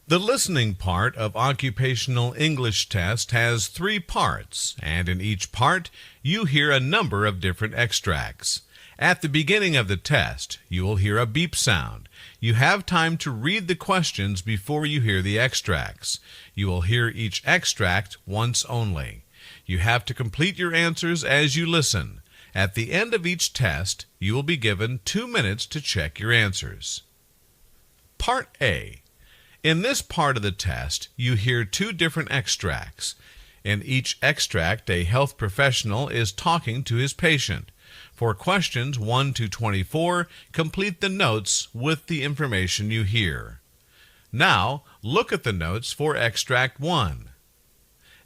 The listening part of Occupational English Test has 3 parts, and in each part you hear a number of different extracts. At the beginning of the test, you will hear a beep sound. You have time to read the questions before you hear the extracts. You will hear each extract once only. You have to complete your answers as you listen. At the end of each test, you will be given 2 minutes to check your answers. Part A. In this part of the test, you hear 2 different extracts. In each extract, a health professional is talking to his patient. For questions 1 to 24, complete the notes with the information you hear. Now, look at the notes for Extract 1.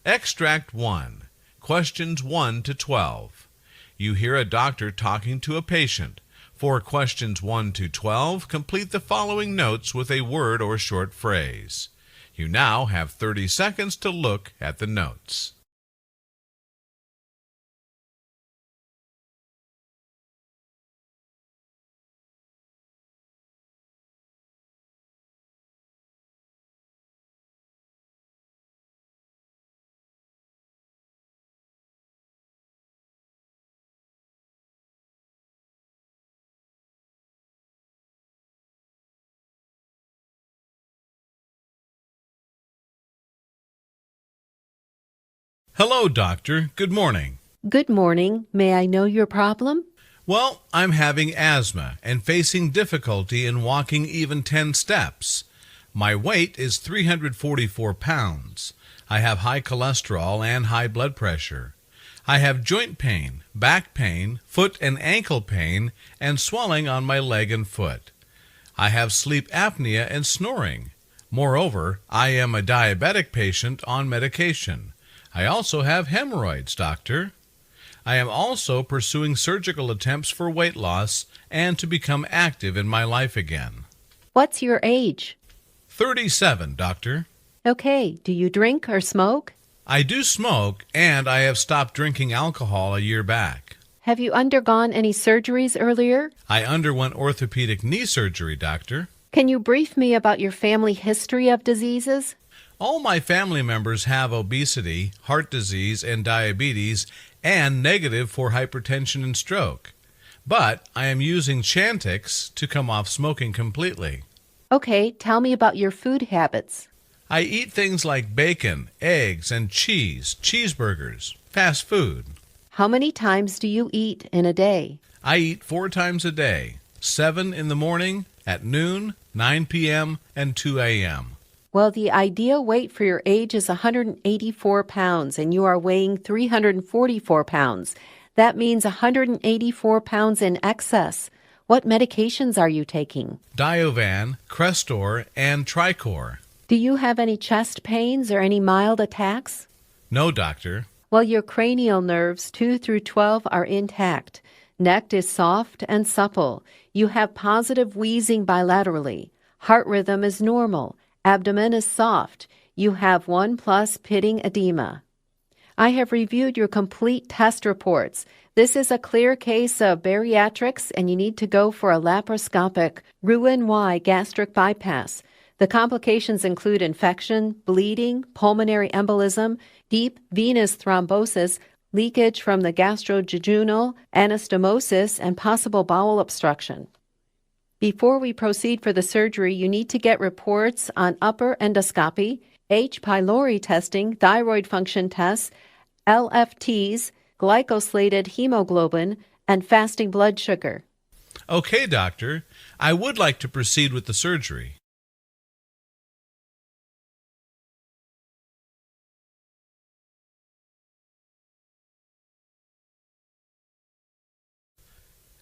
Extract 1. Questions 1 to 12. You hear a doctor talking to a patient. For questions 1 to 12, complete the following notes with a word or short phrase. You now have 30 seconds to look at the notes. Hello, doctor. Good morning. Good morning. May I know your problem? Well, I'm having asthma and facing difficulty in walking even 10 steps. My weight is 344 pounds. I have high cholesterol and high blood pressure. I have joint pain, back pain, foot and ankle pain, and swelling on my leg and foot. I have sleep apnea and snoring. Moreover, I am a diabetic patient on medication. I also have hemorrhoids, doctor. I am also pursuing surgical attempts for weight loss and to become active in my life again. What's your age? 37, doctor. Okay. Do you drink or smoke? I do smoke, and I have stopped drinking alcohol a year back. Have you undergone any surgeries earlier? I underwent orthopedic knee surgery, doctor. Can you brief me about your family history of diseases? All my family members have obesity, heart disease, and diabetes, and negative for hypertension and stroke. But I am using Chantix to come off smoking completely. Okay, tell me about your food habits. I eat things like bacon, eggs, and cheese, cheeseburgers, fast food. How many times do you eat in a day? I eat 4 times a day, 7 in the morning, at noon, 9 p.m., and 2 a.m. Well, the ideal weight for your age is 184 pounds, and you are weighing 344 pounds. That means 184 pounds in excess. What medications are you taking? Diovan, Crestor, and Tricor. Do you have any chest pains or any mild attacks? No, doctor. Well, your cranial nerves 2 through 12 are intact. Neck is soft and supple. You have positive wheezing bilaterally. Heart rhythm is normal. Abdomen is soft. You have 1+ pitting edema. I have reviewed your complete test reports. This is a clear case of bariatrics, and you need to go for a laparoscopic Roux-en-Y gastric bypass. The complications include infection, bleeding, pulmonary embolism, deep venous thrombosis, leakage from the gastrojejunal, anastomosis, and possible bowel obstruction. Before we proceed for the surgery, you need to get reports on upper endoscopy, H. pylori testing, thyroid function tests, LFTs, glycosylated hemoglobin, and fasting blood sugar. Okay, doctor. I would like to proceed with the surgery.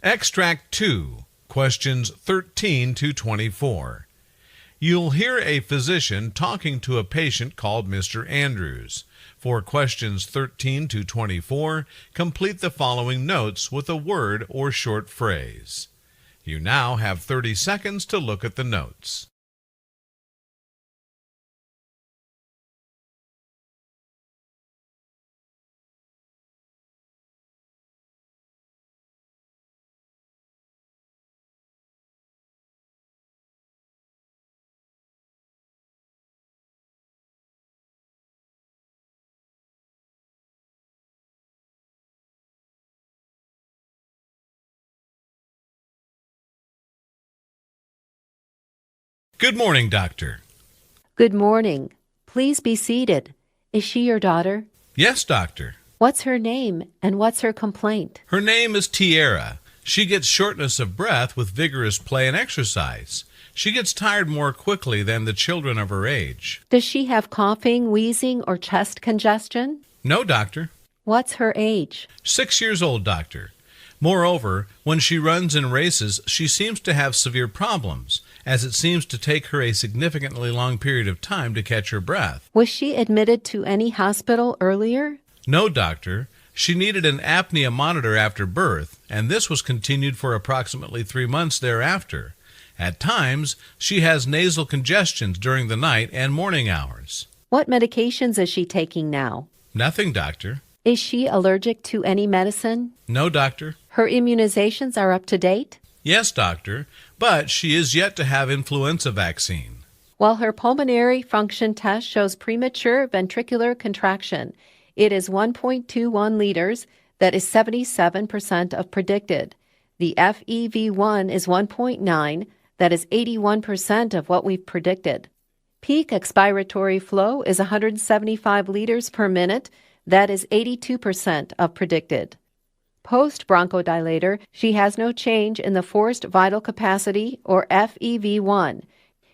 Extract 2, questions 13 to 24. You'll hear a physician talking to a patient called Mr. Andrews. For questions 13 to 24, complete the following notes with a word or short phrase. You now have 30 seconds to look at the notes. Good morning, doctor. Good morning. Please be seated. Is she your daughter? Yes, doctor. What's her name and what's her complaint? Her name is Tiara. She gets shortness of breath with vigorous play and exercise. She gets tired more quickly than the children of her age. Does she have coughing, wheezing, or chest congestion? No, doctor. What's her age? 6 years old, doctor. Moreover, when she runs in races, she seems to have severe problems, as it seems to take her a significantly long period of time to catch her breath. Was she admitted to any hospital earlier? No, doctor. She needed an apnea monitor after birth, and this was continued for approximately 3 months thereafter. At times, she has nasal congestions during the night and morning hours. What medications is she taking now? Nothing, doctor. Is she allergic to any medicine? No, doctor. Her immunizations are up to date? Yes, doctor, but she is yet to have influenza vaccine. While her pulmonary function test shows premature ventricular contraction, it is 1.21 liters, that is 77% of predicted. The FEV1 is 1.9, that is 81% of what we've predicted. Peak expiratory flow is 175 liters per minute, that is 82% of predicted. Post-bronchodilator, she has no change in the forced vital capacity, or FEV1.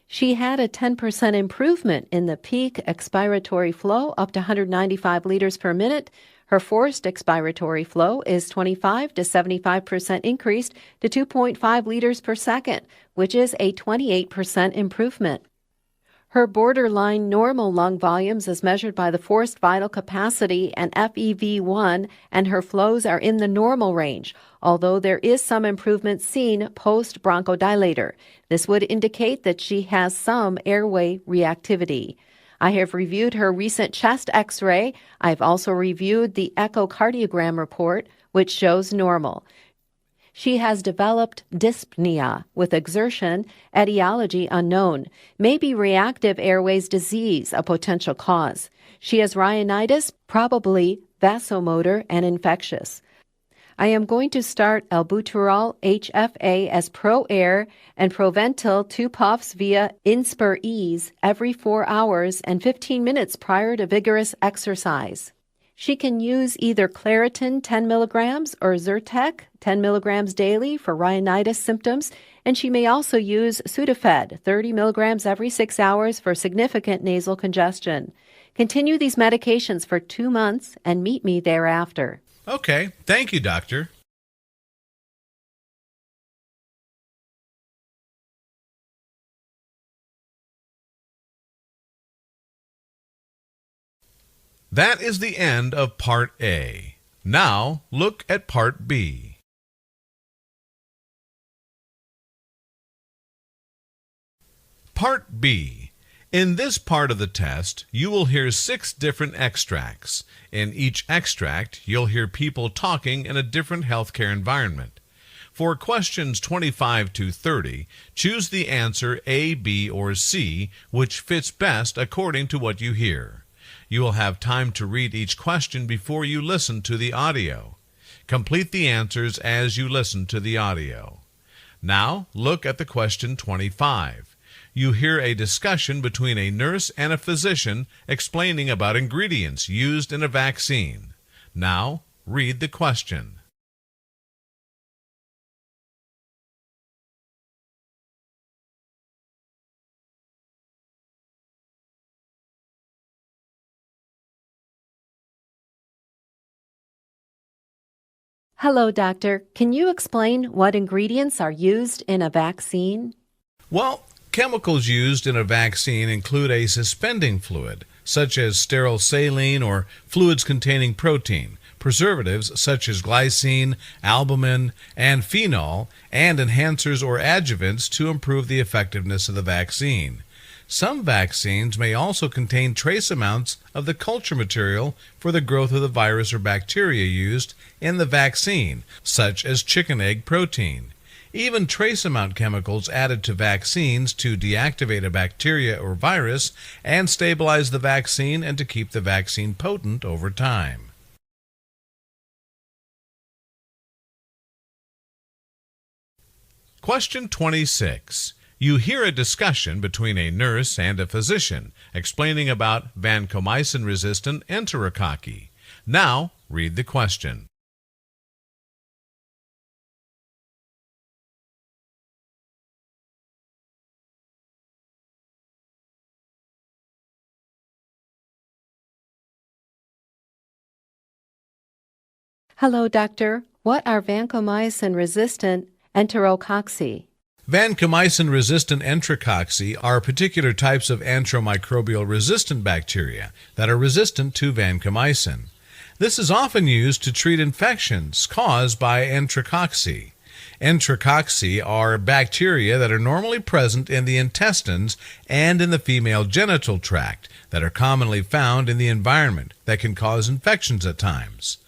She had a 10% improvement in the peak expiratory flow up to 195 liters per minute. Her forced expiratory flow is 25 to 75% increased to 2.5 liters per second, which is a 28% improvement. Her borderline normal lung volumes as measured by the forced vital capacity and FEV1, and her flows are in the normal range, although there is some improvement seen post-bronchodilator. This would indicate that she has some airway reactivity. I have reviewed her recent chest x-ray. I've also reviewed the echocardiogram report, which shows normal. She has developed dyspnea with exertion, etiology unknown. Maybe reactive airways disease, a potential cause. She has rhinitis, probably vasomotor and infectious. I am going to start albuterol HFA as ProAir and Proventil 2 puffs via Inspir Ease every 4 hours and 15 minutes prior to vigorous exercise. She can use either Claritin 10 milligrams or Zyrtec 10 milligrams daily for rhinitis symptoms, and she may also use Sudafed 30 milligrams every 6 hours for significant nasal congestion. Continue these medications for 2 months and meet me thereafter. Okay, thank you, doctor. That is the end of Part A. Now, look at Part B. Part B. In this part of the test, you will hear 6 different extracts. In each extract, you'll hear people talking in a different healthcare environment. For questions 25 to 30, choose the answer A, B, or C, which fits best according to what you hear. You will have time to read each question before you listen to the audio. Complete the answers as you listen to the audio. Now, look at the question 25. You hear a discussion between a nurse and a physician explaining about ingredients used in a vaccine. Now, read the question. Hello, doctor. Can you explain what ingredients are used in a vaccine? Well, chemicals used in a vaccine include a suspending fluid, such as sterile saline or fluids containing protein, preservatives such as glycine, albumin, and phenol, and enhancers or adjuvants to improve the effectiveness of the vaccine. Some vaccines may also contain trace amounts of the culture material for the growth of the virus or bacteria used in the vaccine, such as chicken egg protein. Even trace amount chemicals added to vaccines to deactivate a bacteria or virus and stabilize the vaccine and to keep the vaccine potent over time. Question 26. You hear a discussion between a nurse and a physician explaining about vancomycin-resistant enterococci. Now, read the question. Hello, doctor. What are vancomycin-resistant enterococci? Vancomycin-resistant enterococci are particular types of antimicrobial-resistant bacteria that are resistant to vancomycin. This is often used to treat infections caused by enterococci. Enterococci are bacteria that are normally present in the intestines and in the female genital tract that are commonly found in the environment that can cause infections at times.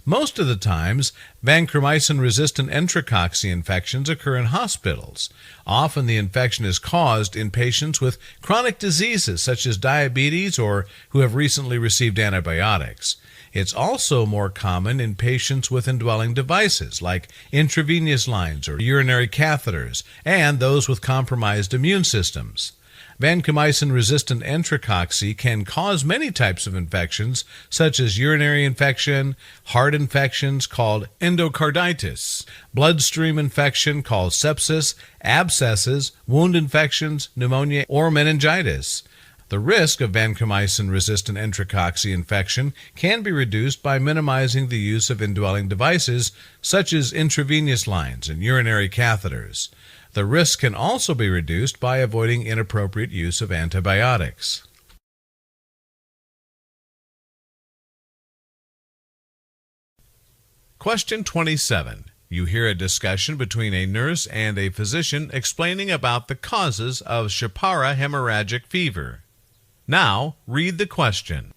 Most of the times, vancomycin-resistant enterococci infections occur in hospitals. Often the infection is caused in patients with chronic diseases such as diabetes or who have recently received antibiotics. It's also more common in patients with indwelling devices like intravenous lines or urinary catheters and those with compromised immune systems. Vancomycin-resistant enterococci can cause many types of infections, such as urinary infection, heart infections called endocarditis, bloodstream infection called sepsis, abscesses, wound infections, pneumonia, or meningitis. The risk of vancomycin-resistant enterococci infection can be reduced by minimizing the use of indwelling devices, such as intravenous lines and urinary catheters. The risk can also be reduced by avoiding inappropriate use of antibiotics. Question 27. You hear a discussion between a nurse and a physician explaining about the causes of Shapara hemorrhagic fever. Now, read the question.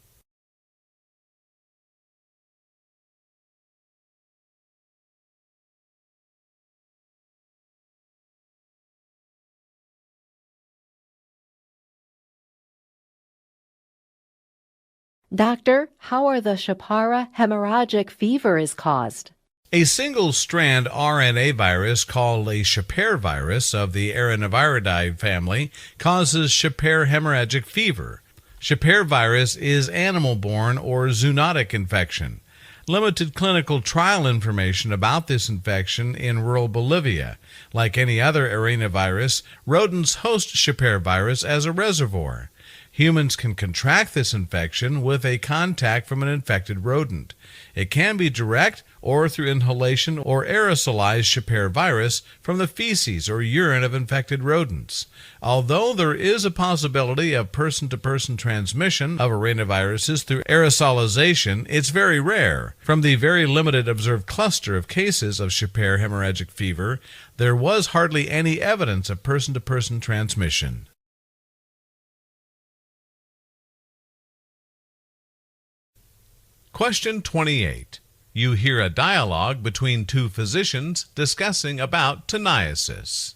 Doctor, how are the Shapara hemorrhagic fever is caused? A single-strand RNA virus called a Shapar virus of the Arinaviridae family causes Shapar hemorrhagic fever. Shapar virus is animal-borne or zoonotic infection. Limited clinical trial information about this infection in rural Bolivia. Like any other arenavirus, rodents host Shapar virus as a reservoir. Humans can contract this infection with a contact from an infected rodent. It can be direct or through inhalation or aerosolized Shapar virus from the feces or urine of infected rodents. Although there is a possibility of person-to-person transmission of arenaviruses through aerosolization, it's very rare. From the very limited observed cluster of cases of Shapar hemorrhagic fever, there was hardly any evidence of person-to-person transmission. Question 28. You hear a dialogue between two physicians discussing about Candidiasis.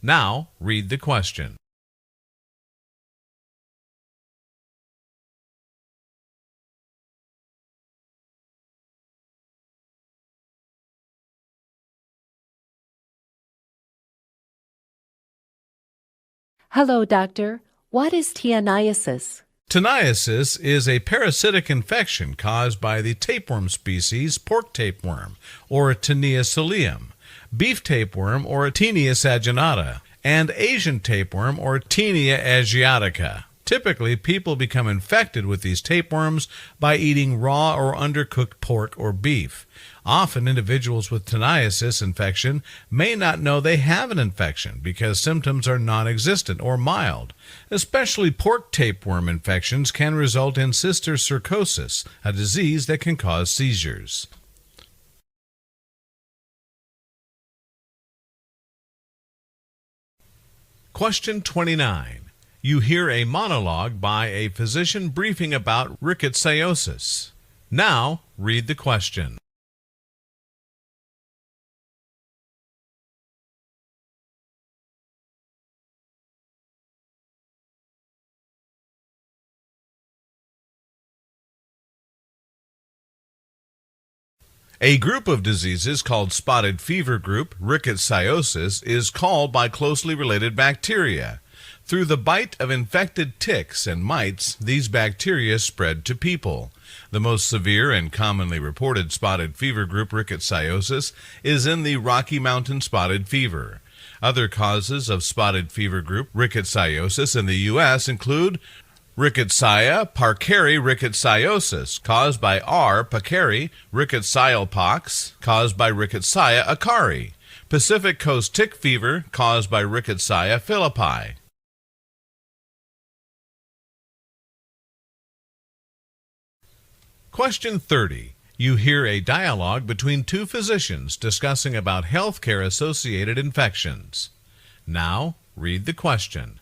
Now, read the question. Hello, doctor. What is Candidiasis? Candidiasis is a parasitic infection caused by the tapeworm species pork tapeworm, or Tinea cilium, beef tapeworm, or Tinea saginata, and Asian tapeworm, or Tinea asiatica. Typically, people become infected with these tapeworms by eating raw or undercooked pork or beef. Often, individuals with Candidiasis infection may not know they have an infection because symptoms are non-existent or mild. Especially pork tapeworm infections can result in cysticercosis, a disease that can cause seizures. Question 29. You hear a monologue by a physician briefing about rickettsiosis. Now, read the question. A group of diseases called spotted fever group, rickettsiosis, is called by closely related bacteria. Through the bite of infected ticks and mites, these bacteria spread to people. The most severe and commonly reported spotted fever group, rickettsiosis, is in the Rocky Mountain spotted fever. Other causes of spotted fever group, rickettsiosis in the U.S. include Rickettsia parkeri rickettsiosis, caused by R. parkeri, rickettsial pox, caused by Rickettsia akari, Pacific Coast tick fever, caused by Rickettsia philippi. Question 30. You hear a dialogue between two physicians discussing about healthcare-associated infections. Now, read the question.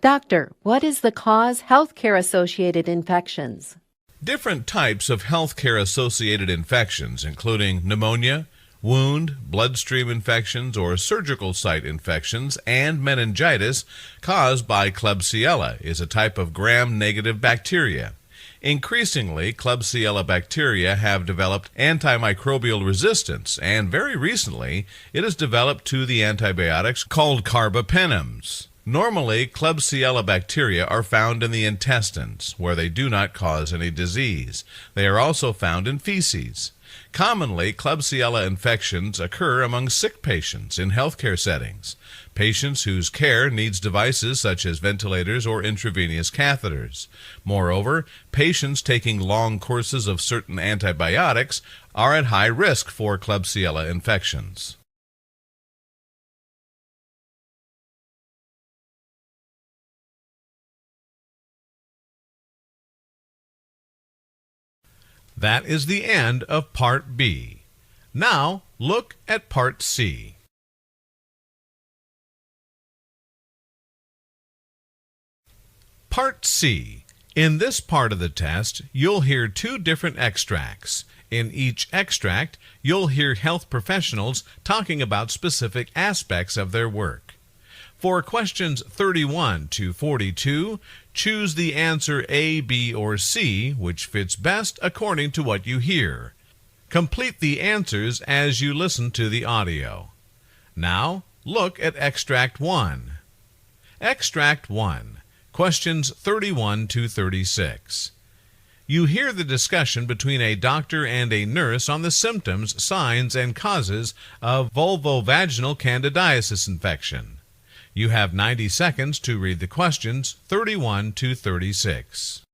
Doctor, what is the cause healthcare-associated infections? Different types of healthcare-associated infections, including pneumonia, wound, bloodstream infections, or surgical site infections, and meningitis caused by Klebsiella, is a type of gram-negative bacteria. Increasingly, Klebsiella bacteria have developed antimicrobial resistance, and very recently, it has developed to the antibiotics called carbapenems. Normally, Klebsiella bacteria are found in the intestines, where they do not cause any disease. They are also found in feces. Commonly, Klebsiella infections occur among sick patients in healthcare settings, patients whose care needs devices such as ventilators or intravenous catheters. Moreover, patients taking long courses of certain antibiotics are at high risk for Klebsiella infections. That is the end of Part B. Now, look at Part C. Part C. In this part of the test, you'll hear two different extracts. In each extract, you'll hear health professionals talking about specific aspects of their work. For questions 31 to 42, choose the answer A, B, or C, which fits best according to what you hear. Complete the answers as you listen to the audio. Now, look at Extract 1. Extract 1, questions 31 to 36. You hear the discussion between a doctor and a nurse on the symptoms, signs, and causes of vulvovaginal candidiasis infection. You have 90 seconds to read the questions 31 to 36.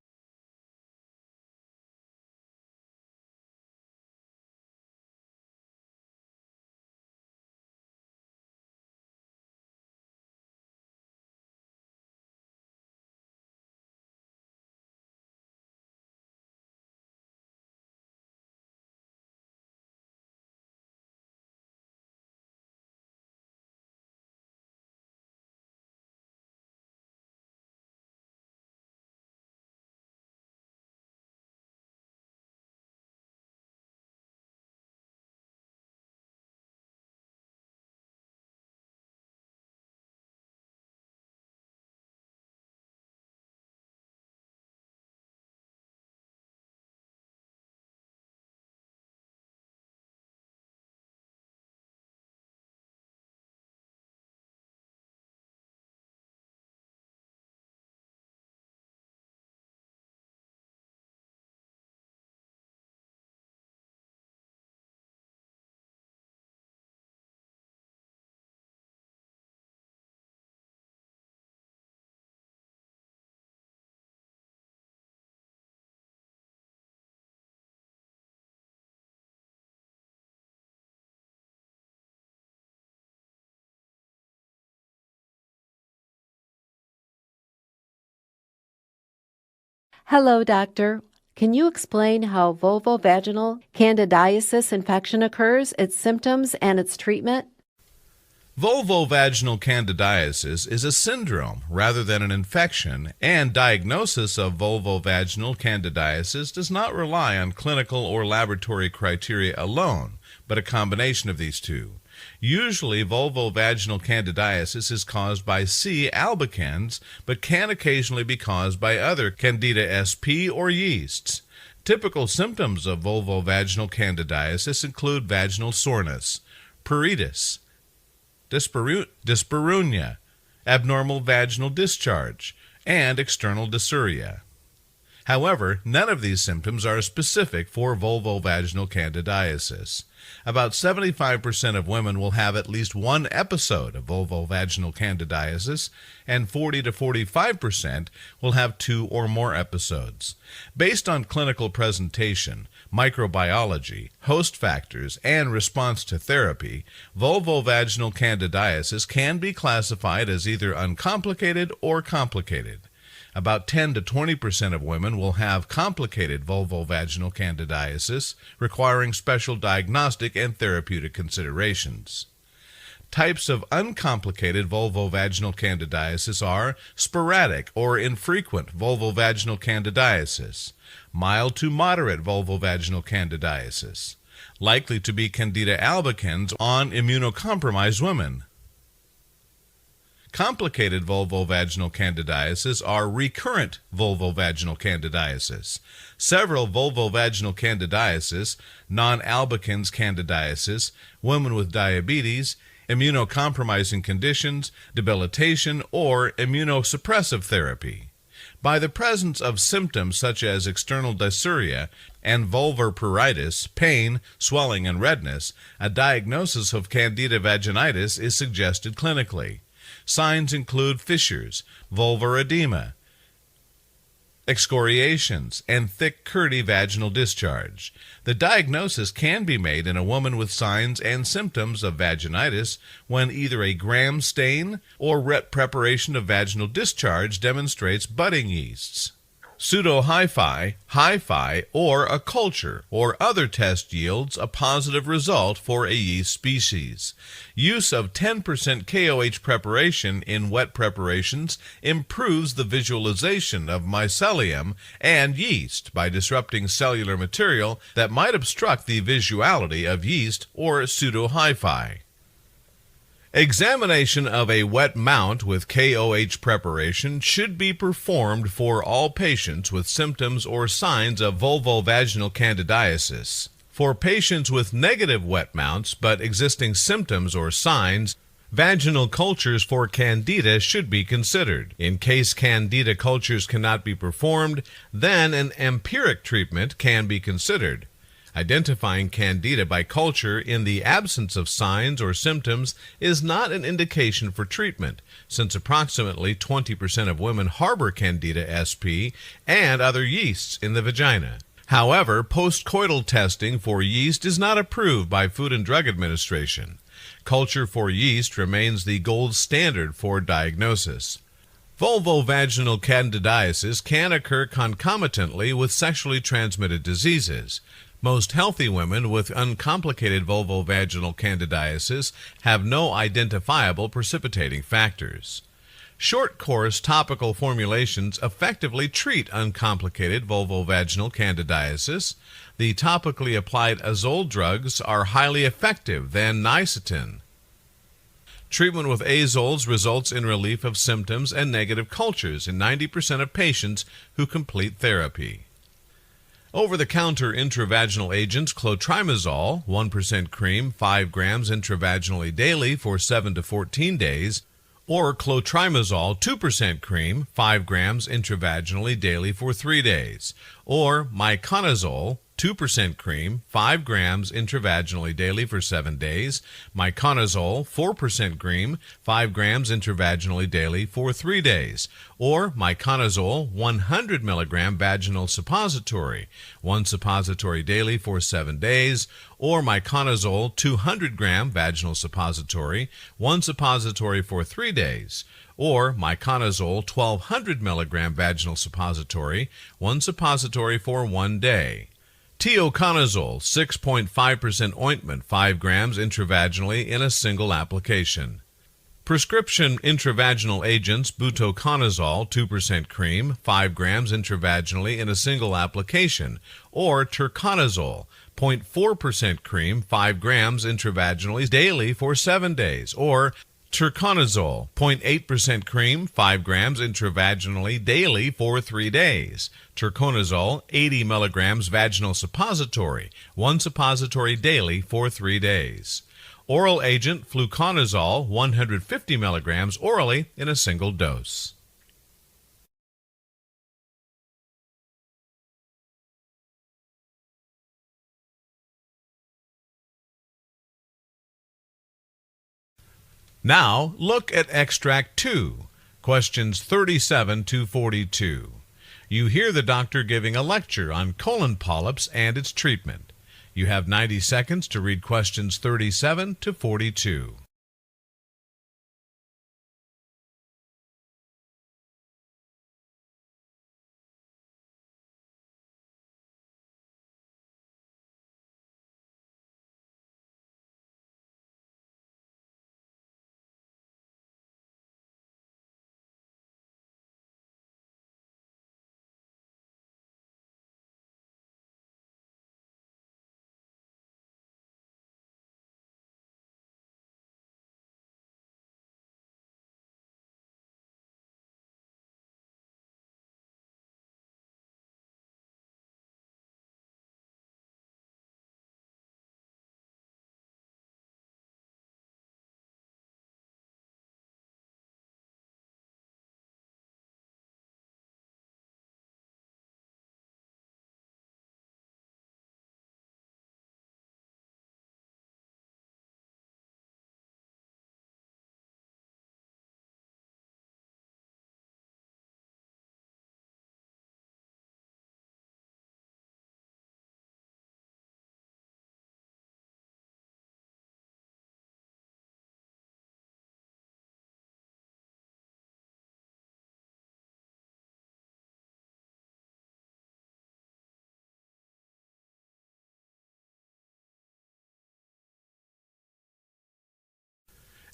Hello, doctor. Can you explain how vulvovaginal candidiasis infection occurs, its symptoms, and its treatment? Vulvovaginal candidiasis is a syndrome rather than an infection, and diagnosis of vulvovaginal candidiasis does not rely on clinical or laboratory criteria alone, but a combination of these two. Usually, vulvovaginal candidiasis is caused by C. albicans, but can occasionally be caused by other Candida sp or yeasts. Typical symptoms of vulvovaginal candidiasis include vaginal soreness, pruritus, dyspareunia, abnormal vaginal discharge, and external dysuria. However, none of these symptoms are specific for vulvovaginal candidiasis. About 75% of women will have at least one episode of vulvovaginal candidiasis, and 40 to 45% will have two or more episodes. Based on clinical presentation, microbiology, host factors, and response to therapy, vulvovaginal candidiasis can be classified as either uncomplicated or complicated. About 10 to 20% of women will have complicated vulvovaginal candidiasis, requiring special diagnostic and therapeutic considerations. Types of uncomplicated vulvovaginal candidiasis are sporadic or infrequent vulvovaginal candidiasis, mild to moderate vulvovaginal candidiasis, likely to be Candida albicans on immunocompromised women. Complicated vulvovaginal candidiasis are recurrent vulvovaginal candidiasis. Several vulvovaginal candidiasis, non-albicans candidiasis, women with diabetes, immunocompromising conditions, debilitation, or immunosuppressive therapy. By the presence of symptoms such as external dysuria and vulvar pruritus, pain, swelling, and redness, a diagnosis of Candida vaginitis is suggested clinically. Signs include fissures, vulvar edema, excoriations, and thick, curdy vaginal discharge. The diagnosis can be made in a woman with signs and symptoms of vaginitis when either a Gram stain or preparation of vaginal discharge demonstrates budding yeasts. Pseudo-hyphae, hyphae, or a culture or other test yields a positive result for a yeast species. Use of 10% KOH preparation in wet preparations improves the visualization of mycelium and yeast by disrupting cellular material that might obstruct the visuality of yeast or pseudo-hyphae. Examination of a wet mount with KOH preparation should be performed for all patients with symptoms or signs of vulvovaginal candidiasis. For patients with negative wet mounts but existing symptoms or signs, vaginal cultures for Candida should be considered. In case Candida cultures cannot be performed, then an empiric treatment can be considered. Identifying Candida by culture in the absence of signs or symptoms is not an indication for treatment, since approximately 20% of women harbor Candida sp and other yeasts in the vagina. However, postcoital testing for yeast is not approved by Food and Drug Administration. Culture for yeast remains the gold standard for diagnosis. Vulvovaginal candidiasis can occur concomitantly with sexually transmitted diseases. Most healthy women with uncomplicated vulvovaginal candidiasis have no identifiable precipitating factors. Short-course topical formulations effectively treat uncomplicated vulvovaginal candidiasis. The topically applied azole drugs are highly effective than niacin. Treatment with azoles results in relief of symptoms and negative cultures in 90% of patients who complete therapy. Over-the-counter intravaginal agents clotrimazole, 1% cream, 5 grams intravaginally daily for 7 to 14 days, or clotrimazole, 2% cream, 5 grams intravaginally daily for 3 days, or miconazole, 2% cream, 5 grams intravaginally daily for 7 days, miconazole, 4% cream, 5 grams intravaginally daily for 3 days, or miconazole, 100 milligram vaginal suppository, 1 suppository daily for 7 days, or miconazole, 200 gram vaginal suppository, 1 suppository for 3 days, or miconazole, 1200 milligram vaginal suppository, 1 suppository for 1 day. Teoconazole, 6.5% ointment, 5 grams intravaginally in a single application. Prescription intravaginal agents butoconazole 2% cream 5 grams intravaginally in a single application, or turconazole 0.4% cream 5 grams intravaginally daily for 7 days, or turconazole 0.8% cream 5 grams intravaginally daily for 3 days. Turconazole 80 milligrams vaginal suppository 1 suppository daily for 3 days. Oral agent fluconazole 150 milligrams orally in a single dose. Now look at Extract 2, questions 37 to 42. You hear the doctor giving a lecture on colon polyps and its treatment. You have 90 seconds to read questions 37 to 42.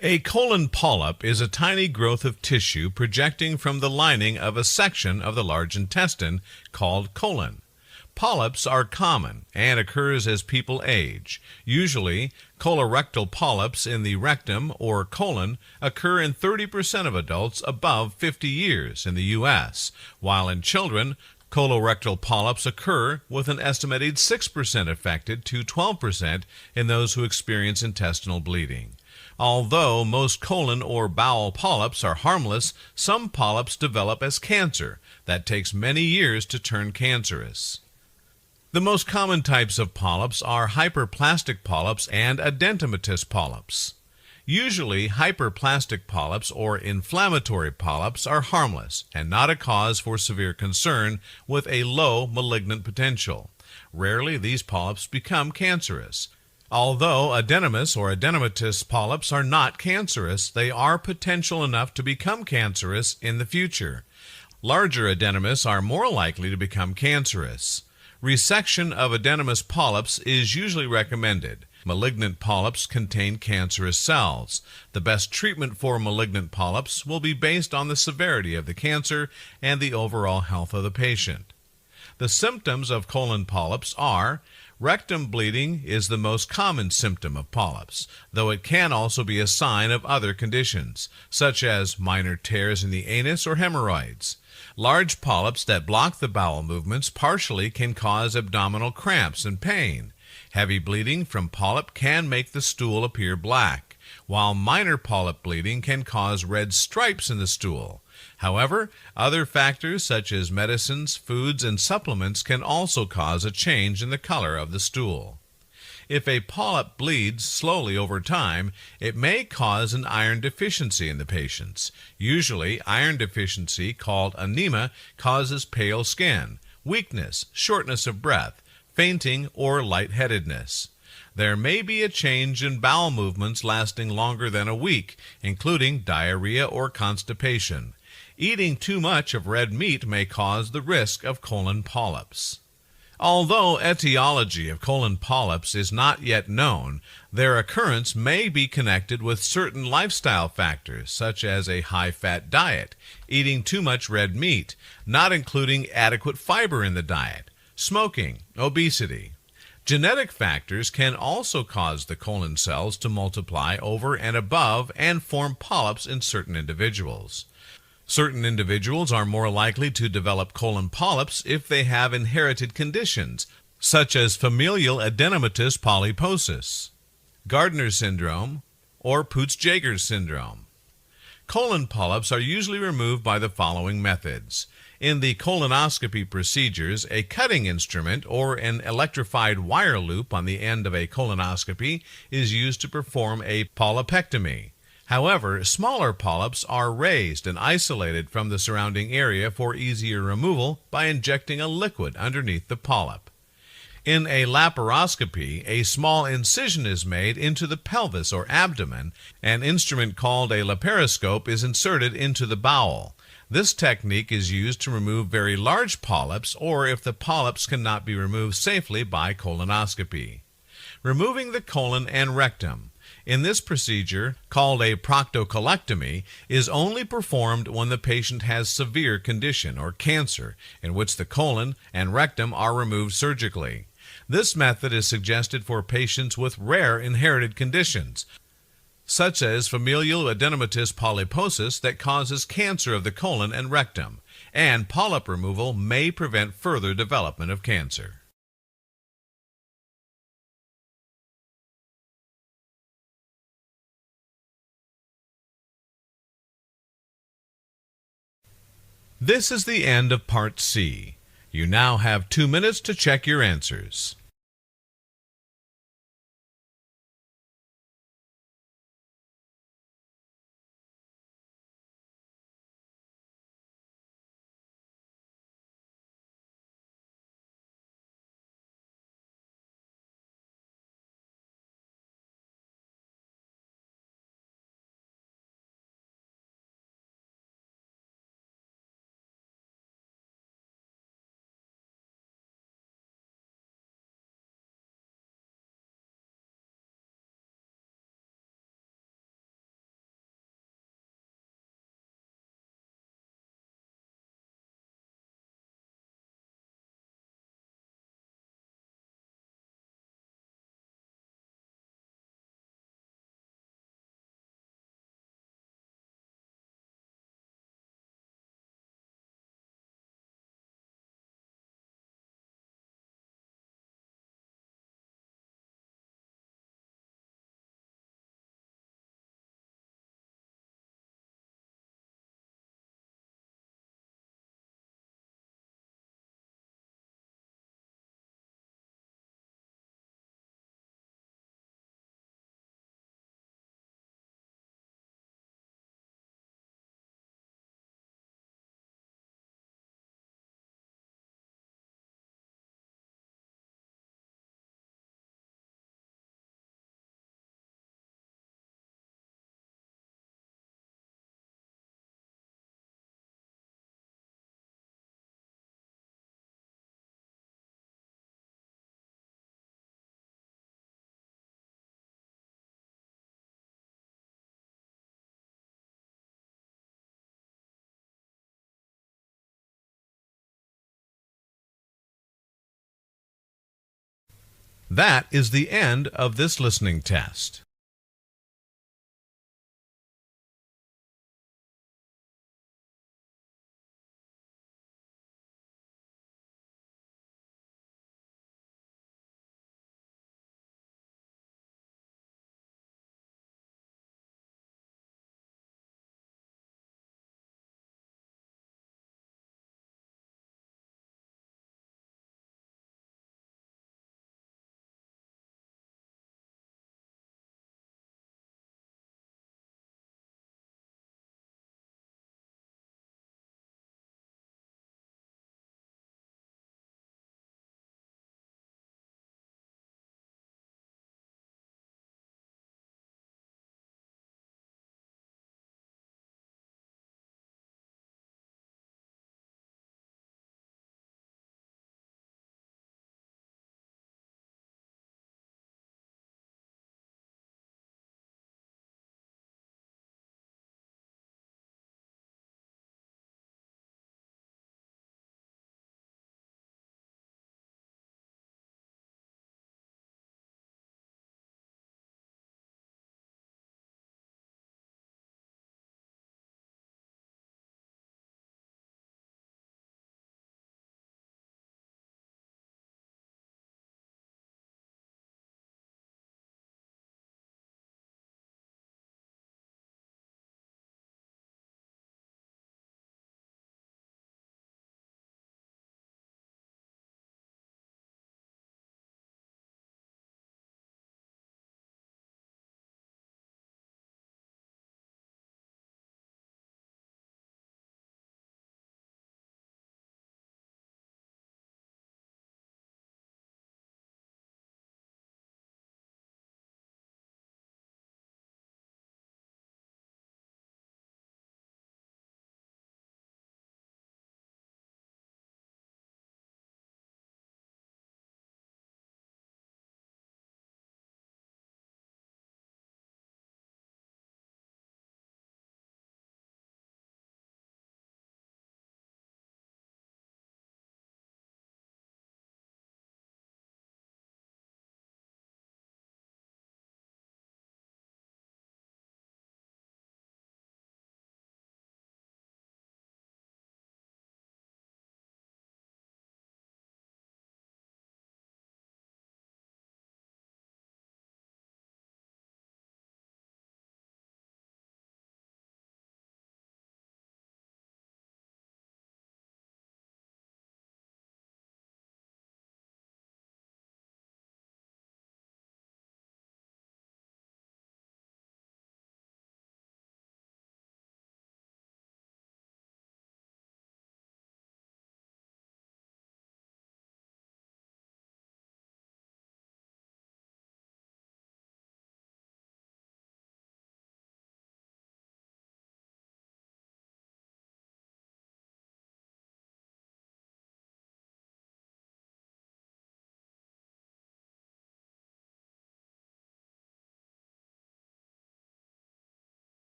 A colon polyp is a tiny growth of tissue projecting from the lining of a section of the large intestine called colon. Polyps are common and occurs as people age. Usually, colorectal polyps in the rectum or colon occur in 30% of adults above 50 years in the U.S., while in children, colorectal polyps occur with an estimated 6% affected to 12% in those who experience intestinal bleeding. Although most colon or bowel polyps are harmless, some polyps develop as cancer that takes many years to turn cancerous. The most common types of polyps are hyperplastic polyps and edematous polyps. Usually, hyperplastic polyps or inflammatory polyps are harmless and not a cause for severe concern with a low malignant potential. Rarely, these polyps become cancerous. Although adenomous or edematous polyps are not cancerous, they are potential enough to become cancerous in the future. Larger adenomous are more likely to become cancerous. Resection of adenomous polyps is usually recommended. Malignant polyps contain cancerous cells. The best treatment for malignant polyps will be based on the severity of the cancer and the overall health of the patient. The symptoms of colon polyps are: rectum bleeding is the most common symptom of polyps, though it can also be a sign of other conditions, such as minor tears in the anus or hemorrhoids. Large polyps that block the bowel movements partially can cause abdominal cramps and pain. Heavy bleeding from polyp can make the stool appear black, while minor polyp bleeding can cause red stripes in the stool. However, other factors such as medicines, foods, and supplements can also cause a change in the color of the stool. If a polyp bleeds slowly over time, it may cause an iron deficiency in the patients. Usually, iron deficiency, called anemia, causes pale skin, weakness, shortness of breath, fainting, or lightheadedness. There may be a change in bowel movements lasting longer than a week, including diarrhea or constipation. Eating too much of red meat may cause the risk of colon polyps. Although etiology of colon polyps is not yet known, their occurrence may be connected with certain lifestyle factors such as a high-fat diet, eating too much red meat, not including adequate fiber in the diet, smoking, obesity. Genetic factors can also cause the colon cells to multiply over and above and form polyps in certain individuals. Certain individuals are more likely to develop colon polyps if they have inherited conditions, such as familial adenomatous polyposis, Gardner syndrome, or Peutz-Jeghers syndrome. Colon polyps are usually removed by the following methods. In the colonoscopy procedures, a cutting instrument or an electrified wire loop on the end of a colonoscopy is used to perform a polypectomy. However, smaller polyps are raised and isolated from the surrounding area for easier removal by injecting a liquid underneath the polyp. In a laparoscopy, a small incision is made into the pelvis or abdomen. An instrument called a laparoscope is inserted into the bowel. This technique is used to remove very large polyps or if the polyps cannot be removed safely by colonoscopy. Removing the colon and rectum. In this procedure, called a proctocolectomy, is only performed when the patient has severe condition or cancer, in which the colon and rectum are removed surgically. This method is suggested for patients with rare inherited conditions, such as familial adenomatous polyposis that causes cancer of the colon and rectum, and polyp removal may prevent further development of cancer. This is the end of Part C. You now have 2 minutes to check your answers. That is the end of this listening test.